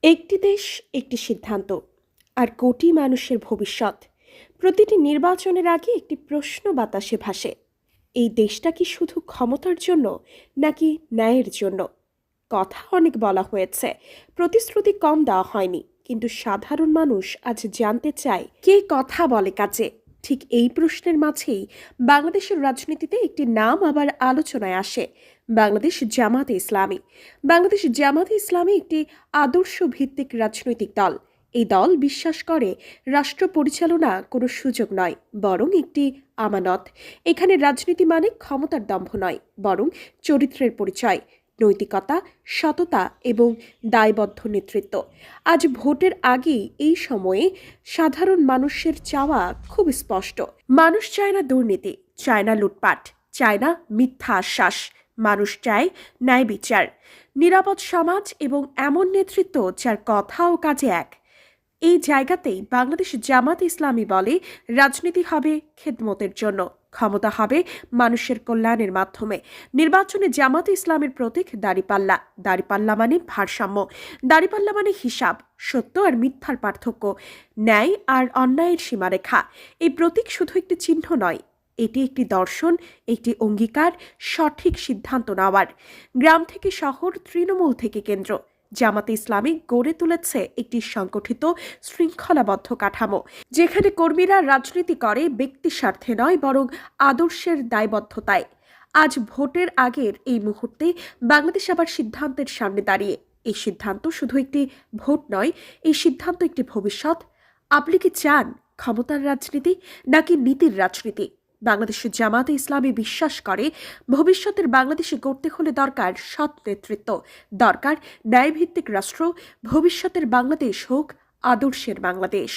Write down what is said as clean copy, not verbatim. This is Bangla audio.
একটি দেশ, একটি সিদ্ধান্ত, আর কোটি মানুষের ভবিষ্যৎ। প্রতিটি নির্বাচনের আগে একটি প্রশ্ন বাতাসে ভাসে, এই দেশটা কি শুধু ক্ষমতার জন্য নাকি ন্যায়ের জন্য? কথা অনেক বলা হয়েছে, প্রতিশ্রুতি কম দেওয়া হয়নি, কিন্তু সাধারণ মানুষ আজ জানতে চায় কে কথা বলে কাজে। ঠিক এই প্রশ্নের মাঝেই বাংলাদেশের রাজনীতিতে একটি নাম আবার আলোচনায় আসে, বাংলাদেশ জামাতে ইসলামী। বাংলাদেশ জামাতে ইসলামী একটি আদর্শ ভিত্তিক রাজনৈতিক দল। এই দল বিশ্বাস করে রাষ্ট্র পরিচালনা কোনো সুযোগ নয়, বরং একটি আমানত। এখানে রাজনীতি মানে ক্ষমতার দম্ভ নয়, বরং চরিত্রের পরিচয়, নৈতিকতা, সততা এবং দায়বদ্ধ নেতৃত্ব। আজ ভোটের আগেই এই সময়ে সাধারণ মানুষের চাওয়া খুব স্পষ্ট। মানুষ চায় না দুর্নীতি, চায় না লুটপাট, চায় না মিথ্যা আশ্বাস। মানুষ চায় ন্যায় বিচার, নিরাপদ সমাজ এবং এমন নেতৃত্ব যার কথা ও কাজে এক। এই জায়গাতেই বাংলাদেশ জামাত ইসলামী বলে, রাজনীতি হবে খেদমতের জন্য, ক্ষমতা হবে মানুষের কল্যাণের মাধ্যমে। নির্বাচনে জামাত ইসলামের প্রতীক দাড়িপাল্লা। দাড়িপাল্লা মানে ভারসাম্য, দাড়িপাল্লা মানে হিসাব, সত্য আর মিথ্যার পার্থক্য, ন্যায় আর অন্যায়ের সীমারেখা। এই প্রতীক শুধু একটি চিহ্ন নয়, এটি একটি দর্শন, একটি অঙ্গীকার, সঠিক সিদ্ধান্ত নেওয়ার। গ্রাম থেকে শহর, তৃণমূল থেকে কেন্দ্র, জামাতে ইসলামী গড়ে তুলেছে একটি সংগঠিত শৃঙ্খলাবদ্ধ কাঠামো, যেখানে কর্মীরা রাজনীতি করে ব্যক্তি স্বার্থে নয়, বরং আদর্শের দায়বদ্ধতায়। আজ ভোটের আগের এই মুহূর্তে বাংলাদেশ আবার সিদ্ধান্তের সামনে দাঁড়িয়ে। এই সিদ্ধান্ত শুধু একটি ভোট নয়, এই সিদ্ধান্ত একটি ভবিষ্যৎ। আপনি কি চান ক্ষমতার রাজনীতি নাকি নীতির রাজনীতি? বাংলাদেশের জামাতে ইসলামী বিশ্বাস করে, ভবিষ্যতের বাংলাদেশে গড়তে হলে দরকার সৎ নেতৃত্ব, দরকার ন্যায়ভিত্তিক রাষ্ট্র। ভবিষ্যতের বাংলাদেশ হোক আদর্শের বাংলাদেশ।